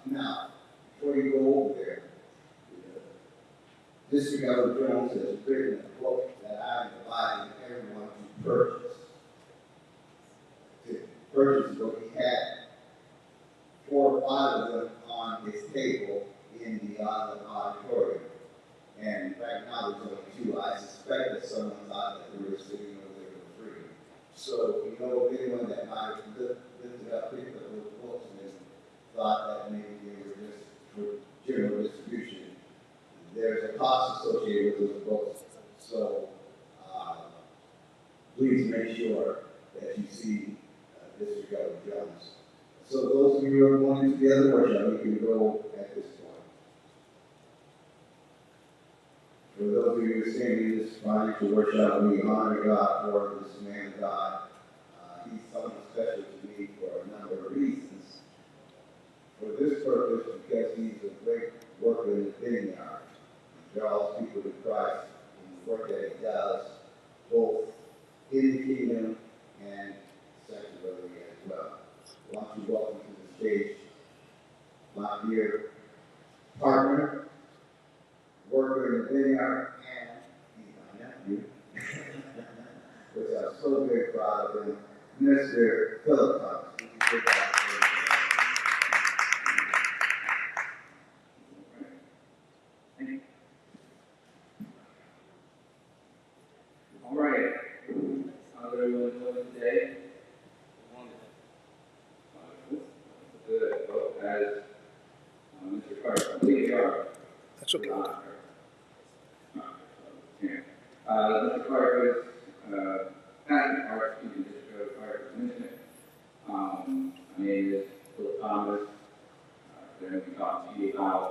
Now, before you go over there, District Elder Jones has written a book that I'm inviting everyone to purchase. To purchase what he had 4 or 5 of them on his table in the auditorium. And right now there's only 2. I suspect that someone thought that we were sitting over there for free. So if you know of anyone that might have lifted up, picked up those books and thought that maybe they were just for general distribution, there's a cost associated with those books. So please make sure that you see District Elder Jones. So those of you who are going into the other workshop, you can go at this point. For those of you who are standing in this financial workshop, we honor God for this man of God. He's someone special to me for a number of reasons. For this purpose, because he's a great worker in the vineyard. He draws people to Christ in the work that he does, both in the kingdom and secularly as well. I want you to welcome to the stage my dear partner, worker in the vineyard, and he's my nephew, which I'm so very proud of him, Mr. Philip Thomas. All right. How's everyone doing today? Good. Well, as Mr. Carter, we are. That's okay. Mr. Carter was pastor art student district art mentioned. My name is Philip Thomas. We're going to be talking to you about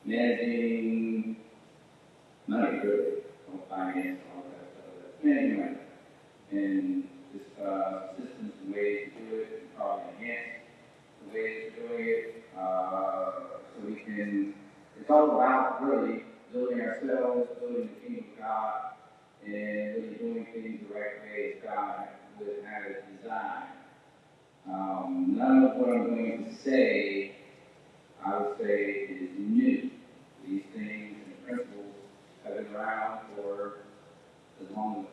managing money, really, on finance, all that stuff. That's managing money. And just systems and ways to do it, and probably enhance the ways of doing it. So we can, it's all about really building ourselves, building the kingdom of God, and really doing things the right way as God would have it designed. None of what I'm going to say, I would say, is new. These things and principles have been around for as long as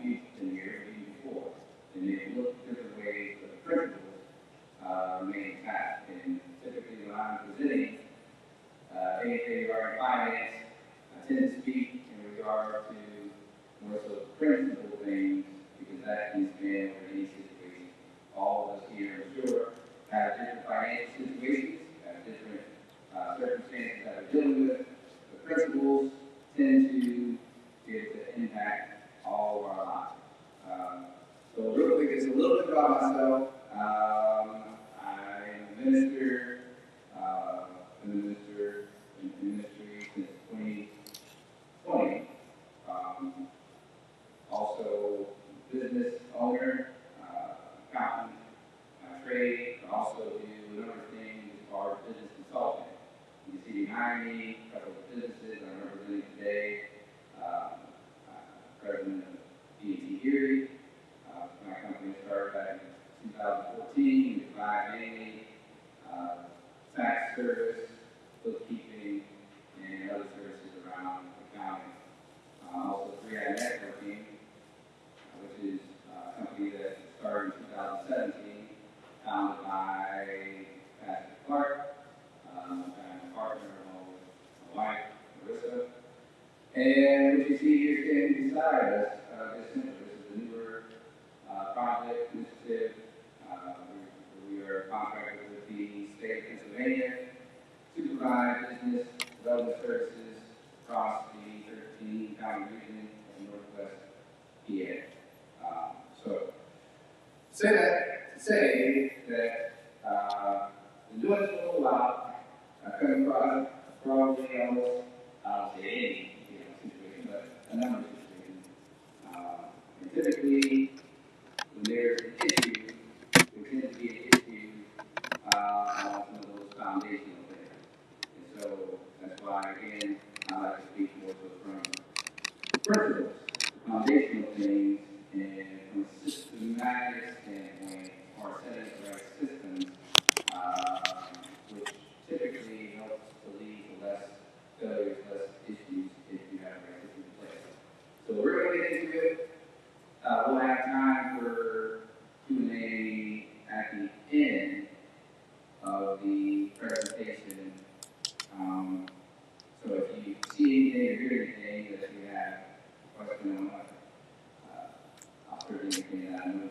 we've been here, even before. And they've looked at different ways, but the principles remain intact. And typically when I'm presenting anything regarding finance, I tend to speak in regard to more so principle things, because that can span over any situation. All of us here, I'm sure, have different financial situations, have different circumstances that we're dealing with. The principles tend to be able to impact all of our lives. So real quick, just a little bit about myself. I'm a minister, been a minister in ministry since 2020. Also business owner, accountant, trade, but also do another thing as far as business consulting. You can see behind me a couple of businesses I'm representing today. President of D&T Erie. My company started back in 2014. We provide mainly tax service, bookkeeping, and other services around accounting. Also, 3i Networking, which is a company that started in 2017, founded by Pastor Clark, and a partner along with my wife, Marissa. And what you see here standing beside us, this is a newer project initiative. We are contracted with the state of Pennsylvania to provide business development services across the 13-county region of Northwest PA. So, say that to say that been doing this for a little while. I've come across probably almost, I don't say any situation, but a number of situations. And typically, when there's an issue, there tends to be an issue on some of those foundational things. And so that's why, again, I like to speak more so from principles, foundational things, and from a systematic standpoint, or setting end of the presentation. So if you see anything or hear anything that you have a question on, I'll certainly indicate that. I know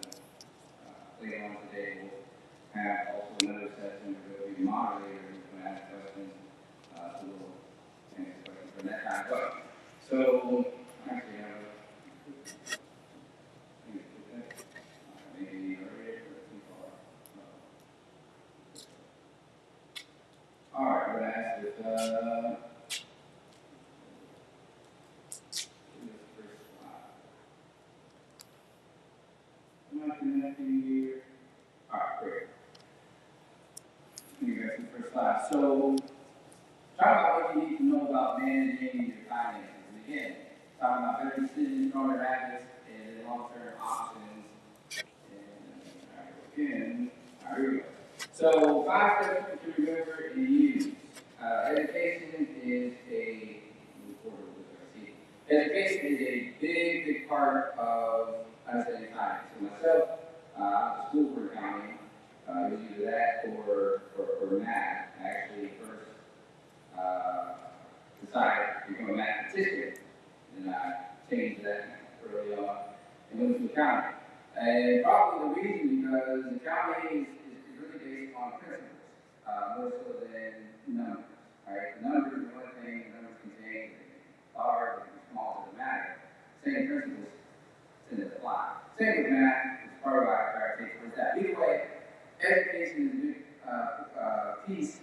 later on today we'll have also another session where we'll be moderator who's going to ask questions. So we'll answer questions from that time. But so actually, I have maybe earlier or too far. All right, we're going to ask if am I connecting here? All right, great. You guys see the first slide. So, talk about what you need to know about managing your finances. And again, talking about better decisions, stronger habits, and long-term options. And again, all right, here we go. So, 5 steps to remember and use. Education is education is a big part of understanding finance. So myself, I went to school for accounting. It was either that or math. I actually first decided to become a mathematician, and I changed that early on and went to accounting. And probably the reason because accounting is really based on principles, more so than numbers. Right? The numbers are one thing, the numbers can change, they can be large, they can be small, doesn't matter. Same principles tend to apply. Same with math, it's part of our take towards that. Either way, education is a big piece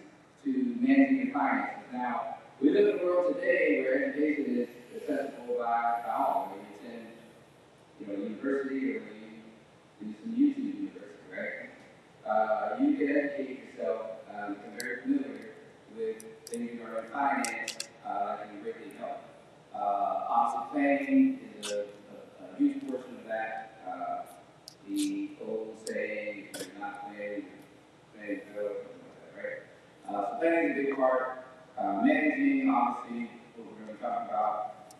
to managing your finances. Now, we live in a world today where education is accessible by all. Maybe it's in university or maybe do some YouTube university, right? You can educate yourself, become very familiar with things regarding finance that can greatly help. Obviously, planning is a huge portion of that. The old saying, if you're not planning, planning to go, right? So planning is a big part. Managing, obviously, what we're going to be talking about.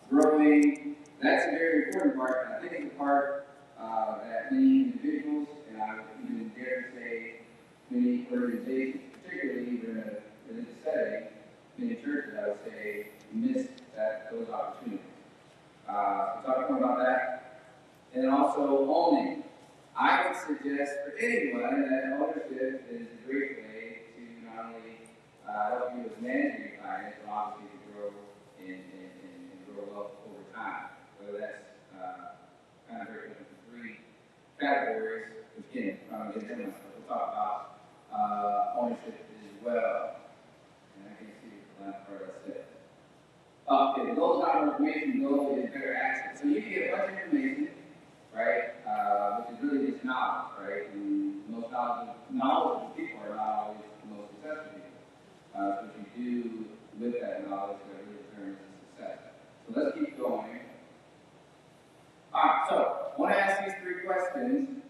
Growing, that's a very important part. And I think it's a part that many individuals, and I would even dare to say many organizations, particularly in a religious setting, many churches, I would say, miss those opportunities. So talking about that. And then also owning. I would suggest for anyone that ownership is a great way to not only help you with managing your finance, but obviously to grow and grow up over time. Whether that's kind of breaking into 3 categories, which again, I'm going to get into myself. We'll talk about ownership as well. And I can see the last part I said. Okay, the goal is not more information, the goal is better access. So you can get a bunch of information, right, which is really just knowledge, right? And most knowledgeable people are not always the most successful people. So what you do with that knowledge that really determines success. So let's keep going. All right, so I want to ask these 3 questions.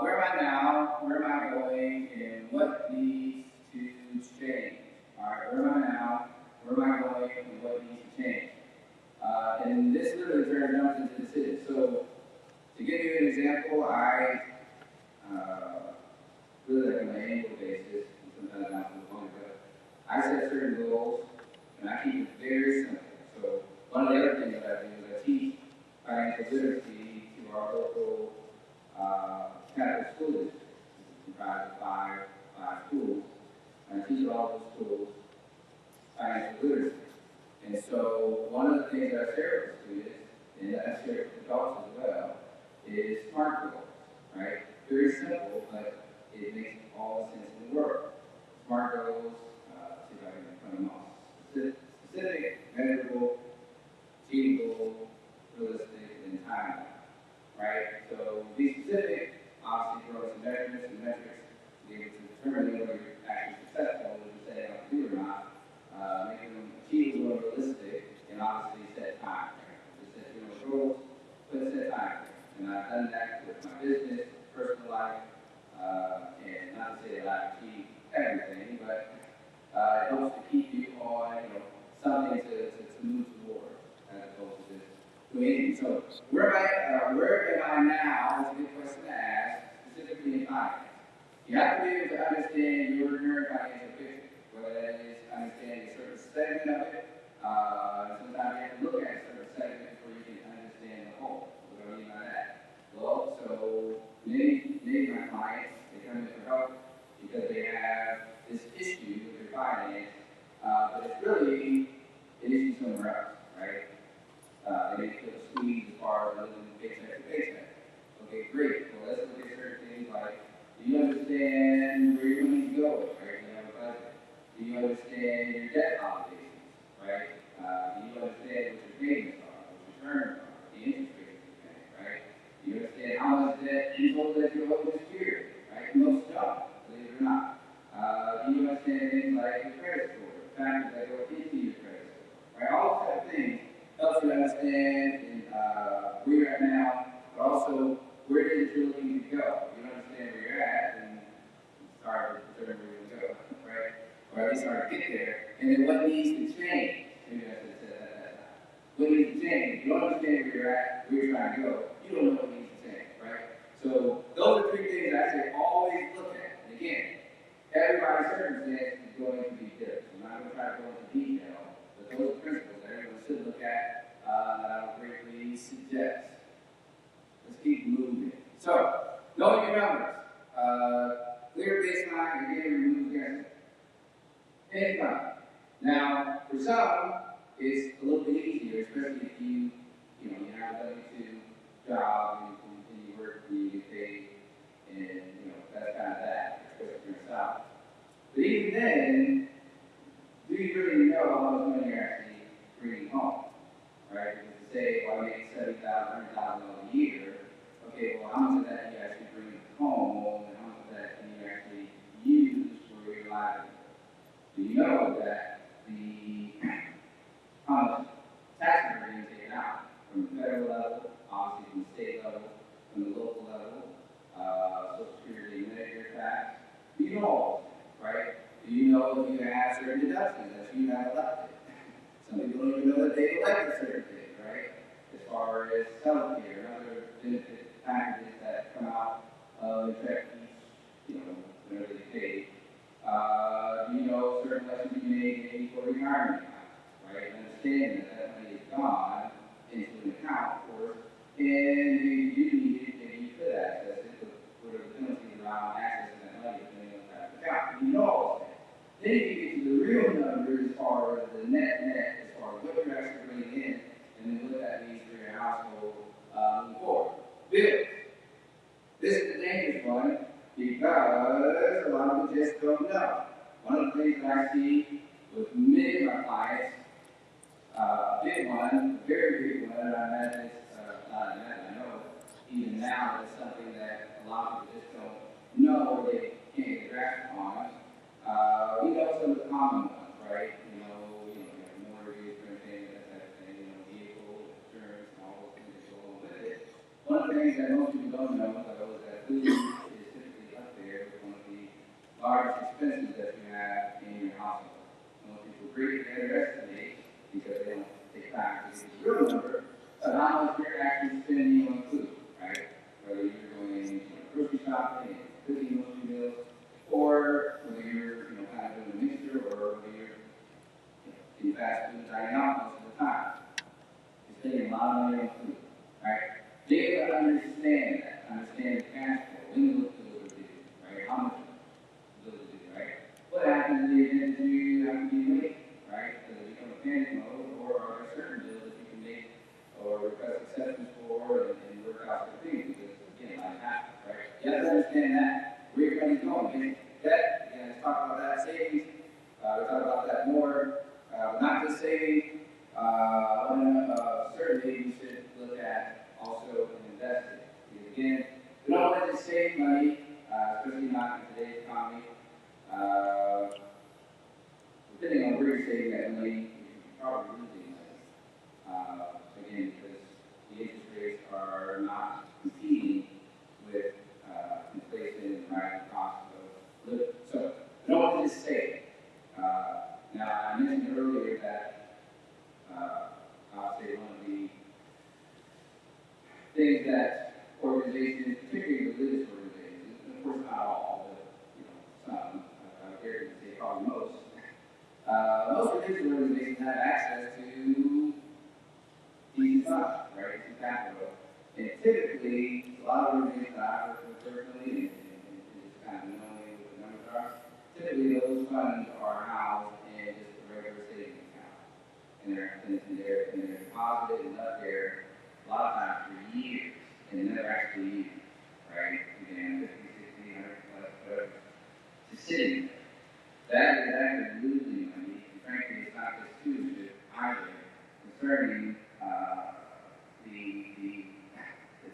Where am I now? Where am I going? And what needs to change? All right, where am I now? Where am I going? And what needs to change? And this literally jumps into decisions. So to give you an example, I really like on an annual basis, and sometimes not for long, but I set certain goals, and I keep it very simple. So one of the other things that I do is I teach financial literacy to our local Catholic school district. It's comprised of five schools, and I teach all those schools financial literacy. And so one of the things that I share with students, and I share with adults as well, is SMART goals, right? Very simple, but it makes all the sense in the world. SMART goals, see if I can put them all. Specific, measurable, achievable, realistic, and timely, right? So be specific, obviously throw some measurements and metrics to be able to determine whether you're actually successful, whether you're setting out to do or not. Making them achievable and realistic, and obviously set time. Just set your own goals, but set time. And I've done that with my business, personal life, and not to say that I've achieved everything, but it helps to keep you on, something to move toward, as opposed to just doing anything. So where am I now? That's a good question to ask, specifically in finance. You have to be able to understand your current financial picture, whether that is understanding a certain segment of it. Sometimes you have to look at a certain segment before you can understand the whole. What do I mean by that? Well, so many of my clients, they come in for help because they have this issue with their finance, but it's really an issue somewhere else, right? They feel squeezed as far as living paycheck to paycheck. Okay, great. Well, let's look at certain things like, do you understand where your money's going, right? Do you have a budget? Do you understand your debt obligations, right? Do you understand what your payments are, what your terms are, the interest rates you're paying, right? Do you understand how much debt you told that you owe this year, right? Most don't, believe it or not. Do you understand things like your credit score, factors that go into your credit score, right? All those type of things helps you understand where you're at now, but also where it is you're looking to go. If you don't understand where you're at, then it's hard to determine where you're going to go, right? Or at least hard to get there. And then what needs to change? Maybe I should have said that at that time. What needs to change? If you don't understand where you're at, where you're trying to go, you don't know what needs to change, right? So those are three things I say always look at. And again, everybody's circumstance is going to be different. I'm not going to try to go into detail, but those are principles that everyone should look at that I would greatly suggest. Let's keep moving. So, knowing your numbers. Clear baseline, and again, remove guessing. Income. Now, for some, it's a little bit easier, especially if you have a W-2 job and you work and you get paid, and, that's kind of that, especially for yourself. But even then, do you really know how much money you're actually bringing home? Right? Because to say, well, I make $70,000, $100,000 a year, okay, well, how much of that do you actually bring home, and how much of that can you actually use for your livelihood? Do you know that how much taxes are being taken out from the federal level, obviously from the state level, from the local level, Social Security, Medicare tax? Do you know all of that, right? Do you know if you have certain deductions that you have elected? Some people don't even know that they elected certain things, right? As far as health care and other benefit packages that come out of effect each, whenever they pay. Do you know certain lessons you made maybe for retirement accounts, right? Understanding that money is gone into an account, of course, and if you do need it, maybe you could access it, but what are the penalties around accessing that money depending on the type of account? You know all of that. Then you get to the real numbers as far as the net, as far as what you're actually bringing in, and then what that means for your household moving forward. Bills. This is the dangerous one because a lot of them just don't know. One of the things that I see with many of my clients, a big one, a very big one, and I imagine I know even now it's something that a lot of people just don't know or they can't get a grasp on. We know some of the common ones, right? You have mortgage, renting, that type of thing, vehicle, insurance, and all those things that go along with it. One of the things that most people don't know, though, is that food is typically up there with one of the largest expenses that you have in your household. Most people greatly underestimate because they don't take time to get the real number of how much you're actually spending on food, right? Whether you're going grocery shopping, cooking most of your meals, or whether you're kind of doing a mixture, or whether you're in fast food dining out most of the time. You're spending a lot of money on food, right? They able to understand that, understand the cash flow, when those bills are due, right? How much bills are due, right? What happens in the event that you have to be late, right? Does it become a panic mode, or are there certain bills that you can make or request exceptions for and work out the things? Because again, life happens, right? You have to understand that where your money's going. Debt, again, let's talk about that. Savings, we'll talk about that more. Not just saving, certainly we should look at also investing. Because again, we don't want to just save money, especially not in today's economy. Depending on where you're saving that money, you're probably losing money. Again, because the interest rates are not competing with inflation and rising costs of living. So, we don't want to just save. Now, I mentioned earlier that I'll say one of the things that organizations, particularly religious organizations, and of course not all, most religious organizations have access to these funds, right, to capital. And typically, a lot of organizations that I work with personally, and just kind of knowing what the numbers are, typically those funds are housed in just a regular savings account. And they're deposited and up there a lot of times for years and never actually used, right? Again, 50, 60, 100 plus, whatever. Just sitting there. That is actually losing money, and frankly, it's not just stewardship either, concerning the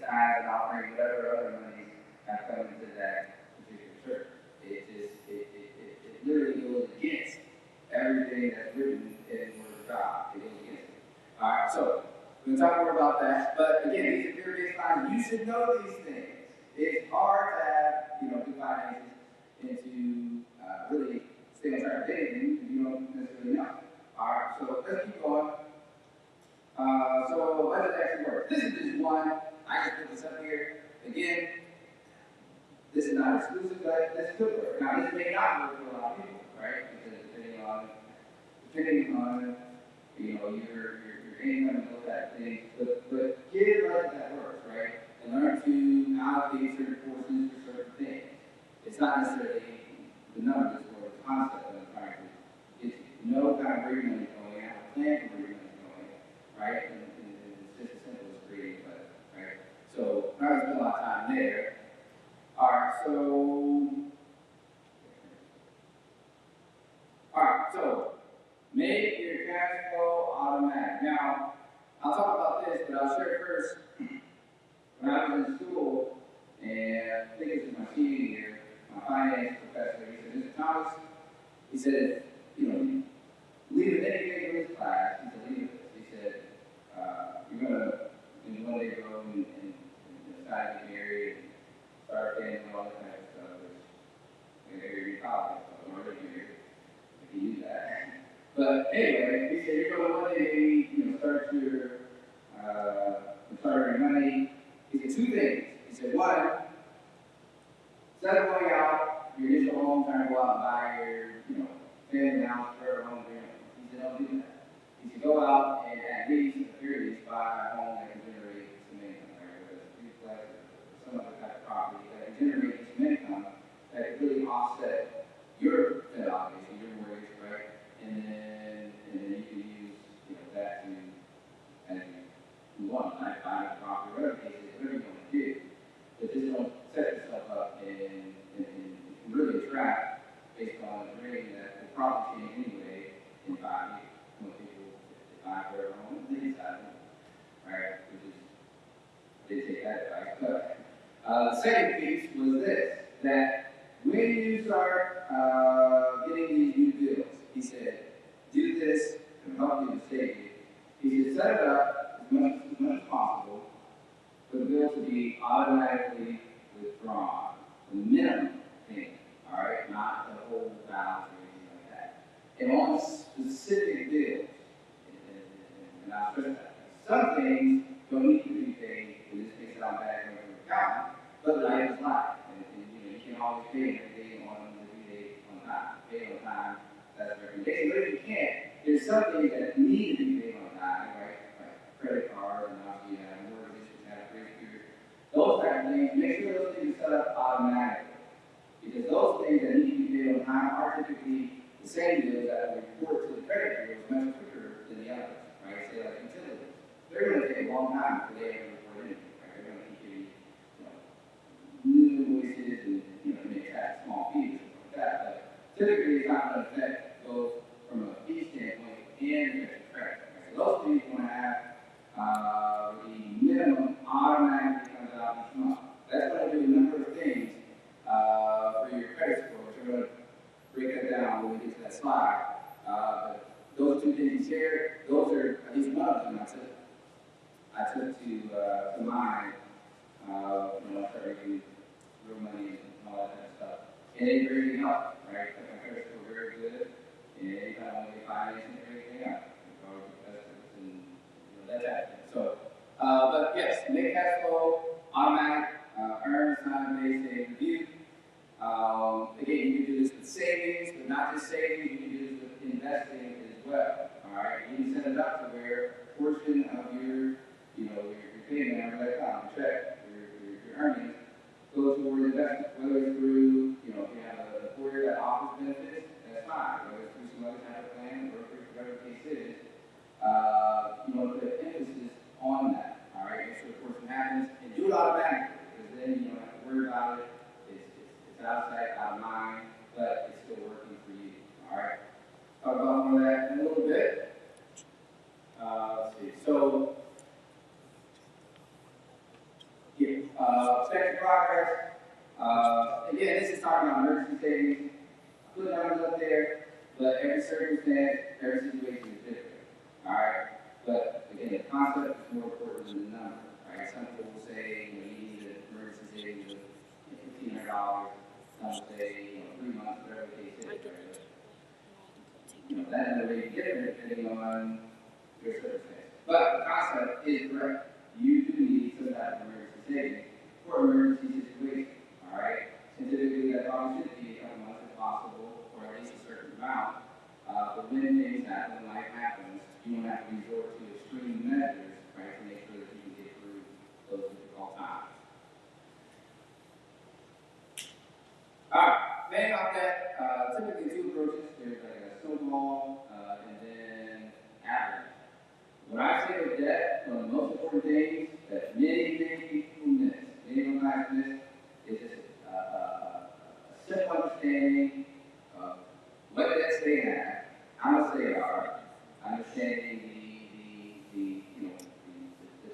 tithes and offering, whatever other monies have come into that particular church. It literally goes against everything that's written in the Word of God. It goes against it. All right, so we're going to talk more about that. But again, these are fear-based finances. You should know these things. It's hard to have, good finances and to really stay on track of anything if you don't necessarily know. All right, so let's keep going. So what does it actually work? This is just one. I just put this up here. Again, this is not exclusive, but this could work. Now, this may not work for a lot of people, right? Because depending on your income and those type of things. But get it right that works, right? And learn to allocate certain portions for certain things. It's not necessarily the numbers or the concept that I'm trying to get to. Know kind of where your money's going, have a plan for where your money's going, right? And it's just as simple as creating a budget, right? So I'm not going to spend a lot of time there. All right, so make your cash flow automatic. Now, I'll talk about this, but I'll share first. When I was in school, and I think it was my senior year, my finance professor, he said, Mr. Thomas, he said, leave it anything in this class. He said, leave it. He said, you're going to one day go and decide to get married and start paying and all that kind of stuff, which maybe college, so I'm already married. If you use that. But anyway, he said, you're going to one day, start earning money. He said two things. He said, one, instead of going out, your initial home, trying to go out and buy your, family house, or home, he said, don't do that. He said, go out and at least, at the very least, buy a home that can generate some income, right? Whether it's a duplex or some other type of property that can generate some income that can really offset your debt obligation, your mortgage, right? And then you can use, that to, as you want, like buy a property, whatever the case is, whatever you want to do. But just don't set yourself up and really trap based on a rating that will probably change anyway in 5 years. Most people, if they buy their home, they decide, right? Which is, they take that advice. But the second piece was this, that when you start getting these new bills, he said, do this and help you to save it. He said, set it up as much as possible for the bill to be automatically withdrawn. The minimum payment, all right, not the whole balance or anything like that. And on specific bills, and I'll stress that, some things don't need to be paid, in this case, I'm back from the accountant, but life is life. And you can't always pay everything on the due date on time. Pay on time, that's the recommendation. But if you can't, there's some things that need to be paid on time, right? Like credit cards, and obviously you have mortgages, you have grace period. Those type of things, make sure those things are set up automatically. Because those things that need to be paid on time are typically the same bills that will report to the credit bureaus much quicker than the others, right? Say like utilities. They're going to take a long time before they ever report anything, right? They're going to keep getting, new invoices and, may attract small fees and stuff like that. But typically, it's not going to affect those from a fee standpoint and affect credit. Right? So those things you want to have the minimum automatically comes out each month. That's going to do a number of things for your credit score. So we're going to break that down when we get to that slide. But those two things you shared, those are at least one of them I took to mind when I started using real money and all that kind of stuff. And it really helped, right? Because my credit score very good. And anytime I get financing and everything else, and that type of thing. So, but yes, make cash flow automatic, earn, sign, pay, save, review. Again, you can do this with savings, but not just savings. You can do this with investing as well. All right, you can set it up to where a portion of your, your payment on that account, check, your earnings goes toward investment, whether it's through, if you have a employer that offers benefits, that's fine. Whether it's through some other type of plan, or whatever the case is, put emphasis on that. All right, make sure the portion happens and do it automatically, because then you don't have to worry about it. It's out of sight, out of mind, but it's still working for you. All right. Talk about more of that in a little bit. Let's see. So, expected progress. Again, this is talking about emergency savings. I put numbers up there, but every circumstance, every situation is different. All right. But again, the concept is more important than the number. Right? Some people will say, you need an emergency savings of $1,500. Some will say, 3 months, whatever the case is. Right? That number may be different depending on your circumstance. But the concept is correct. You do need some type of emergency savings for emergency situations. All right. And typically, that probably should be a couple months if possible, or at least a certain amount. But when things happen, when life happens, you don't have to resort to extreme measures, right, to make sure that you can get through those difficult times. All right. Saying about that, typically two approaches. There's like a snowball and then average. When I say with that, one of the most important things that many people miss, many of my guys miss, is just a simple understanding of what debts they have, how much they are, understanding the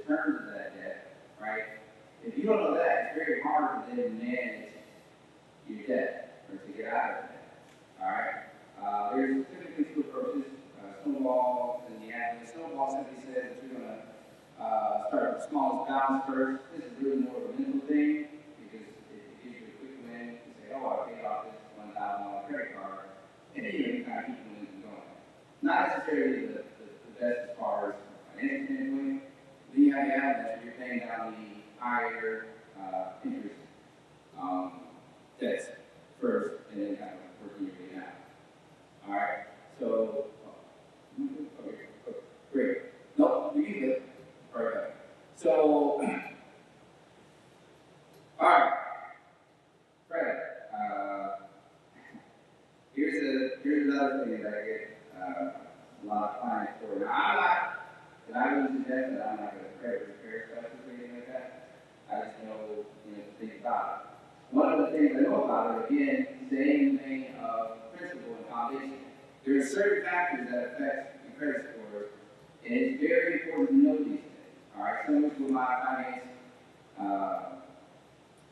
terms of that debt, right? If you don't know that, it's very hard to then manage your debt or to get out of debt. All right. There's typically two approaches: snowball and the average. Snowball simply says that you're going to start with the smallest balance first. This is really more of a mental thing because it gives you a quick win. You say, "Oh, I paid off this $1,000 credit card," and then you kind of keep moving going. Not necessarily the best as far as financial standpoint. Then you have the average, you're paying down the higher interest debts first, and then kind of working your way down. All right. So, okay, great. No, you can good. All right. So, all right. Credit. Here's another thing that I get a lot of clients for. Now, I wouldn't suggest that I'm not going to credit repair specialist or anything like that. I just know, to think about it. One of the things I know about it, again, same thing of principle and foundation. There are certain factors that affect your credit score, and it's very important to know these things. All right, so much what my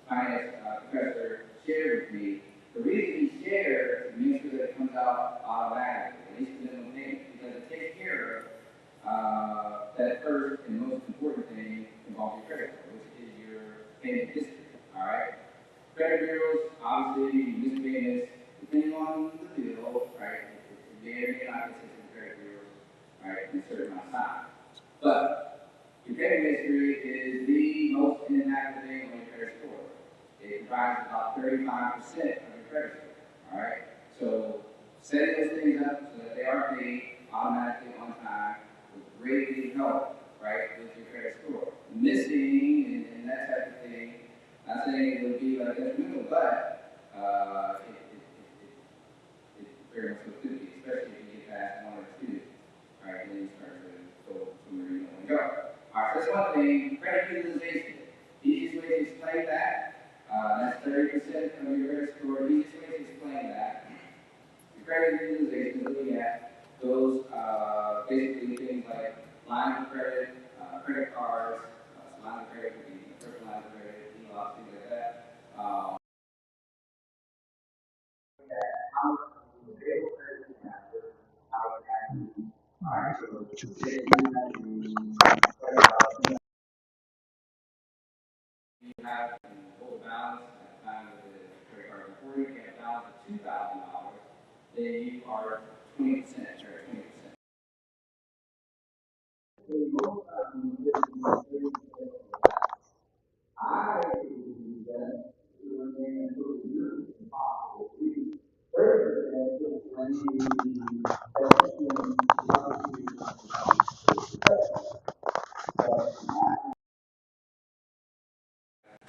finance professor shared with me. The reason he shared to make sure that it comes out automatically, at least the minimum payment, because it takes care of that first and most important thing involving your credit score, which is your payment history. All right. Credit bureaus, obviously, you miss payments, depending on the bill, right? It may or may not consist of credit bureaus, right, in a certain amount of time. But your credit history is the most impactful thing on your credit score. It provides about 35% of your credit score. All right. So setting those things up so that they are paid automatically on time will greatly help, right, with your credit score. Missing and that type of thing. Not saying it would be like detrimental, but it very much could be, especially if you get past 1 or 2, right? Then you start to go somewhere you don't want to go. All right, so that's one thing. Credit utilization. Easiest way to explain that, that's 30% of your credit score. Easiest way to explain that. Your credit utilization is looking at those basically things like lines of credit, credit cards, line of credit, personal line of credit, things like that. You have a full balance at the time of the credit card before you have a balance of $2,000, then you are 20% or 20%.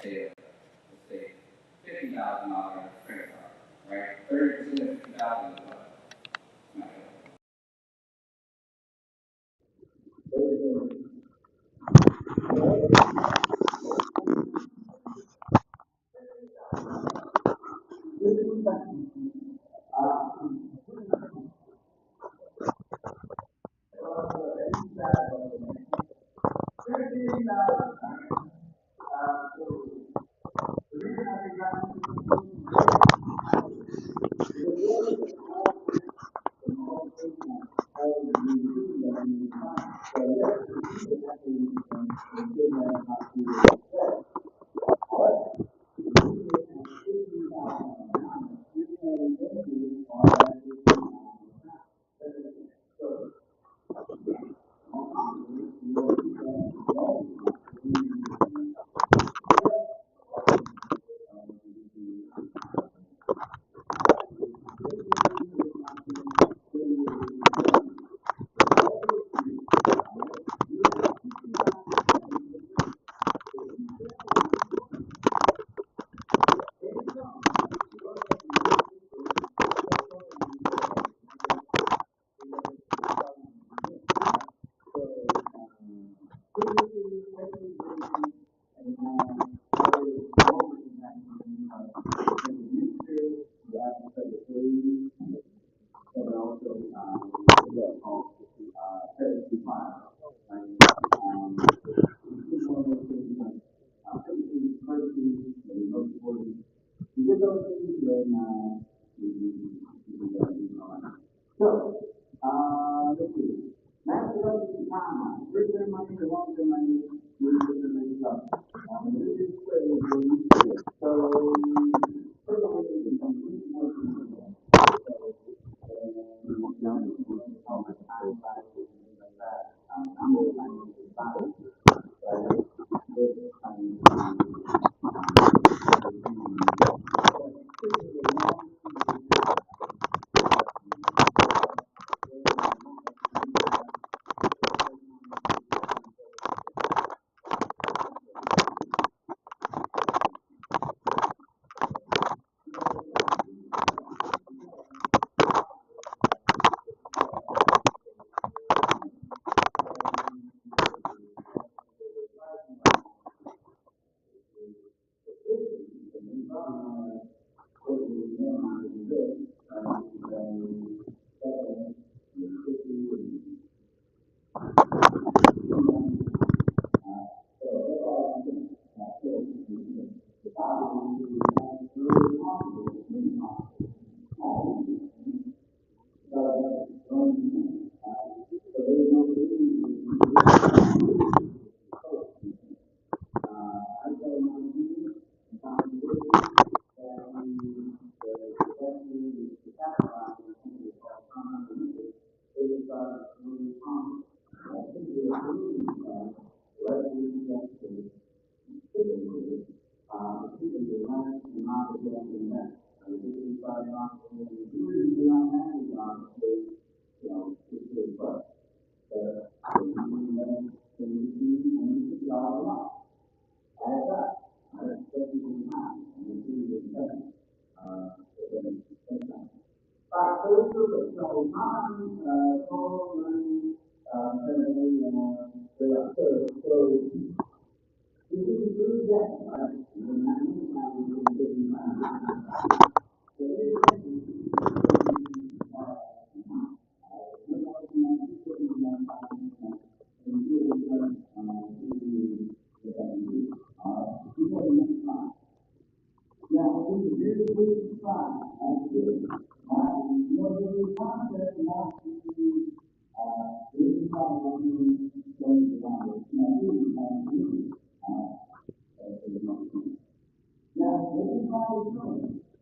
say, let's say, $50,000 credit card, right? 30% of 50,000 is what?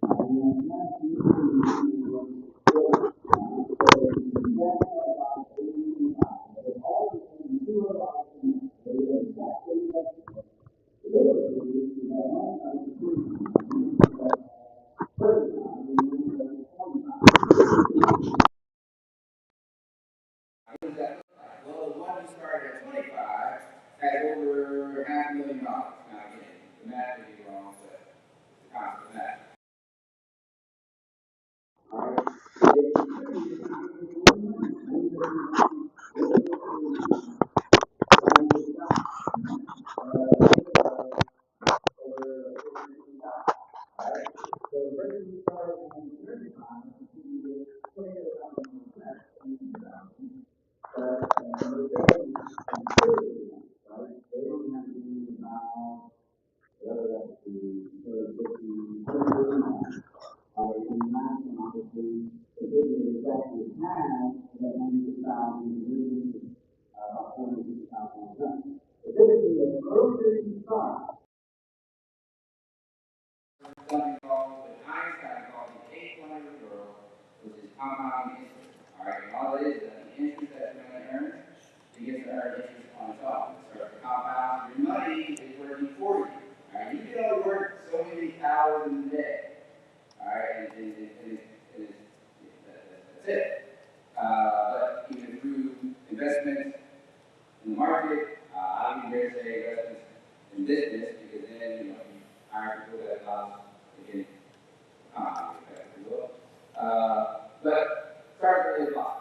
Not Something called the Einstein called the eighth wonder of the world, which is compounding interest. All right, and all it is that the interest that you're going to earn, you get to earn interest on top. It starts to compound. Your money is working for you. All right, you can only work so many hours in a day. All right, that's it. But even through investments in the market, I would dare say investments in business, because then you hire people that again, if you will. But start really low.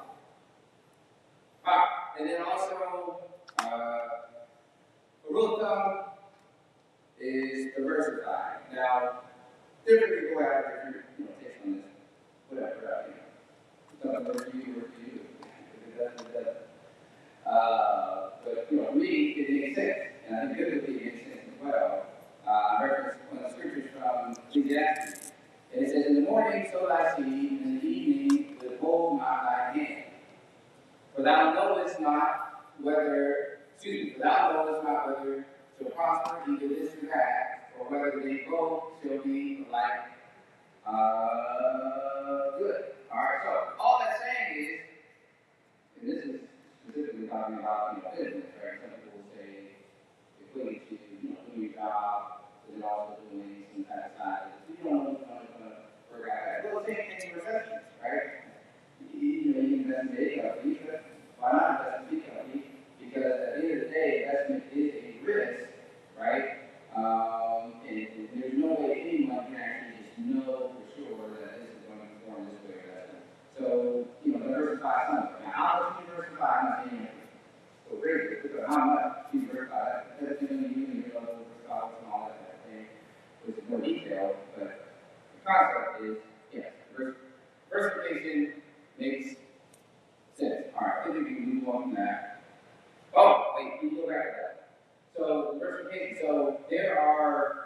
And then also, a rule of thumb is diversify. Now, different people have different takes on this. Whatever, something works for you, works for you. If it doesn't, it doesn't. But for me, it makes sense, and I think biblically it makes sense as well. I reference one of the scriptures from Ecclesiastes, and it says, "In the morning sow thy seed, and in the evening withhold not thy hand. For thou knowest not whether shall prosper either this or that, or whether they both shall be alike good." All right, so all that's saying is, and this is specifically talking about business, right? Some people will say equate to doing your job, but then also doing some kind of side. You don't know what's going to work out. Well, same thing in investments, right? You invest in a company, but why not invest in a company? Because at the end of the day, investment is a risk, right? And there's no way anyone can actually just know for sure that this is going to perform this way or that way. So, diversify something. Now, how much you diversify, I'm not saying so great, but how much you diversify, that's going to be your level of stocks and all that kind of thing, which is more detailed, but the concept is, yes, diversification makes sense. All right, I think we can move on from that. Oh, wait, can you go back to that? So, diversification, so there are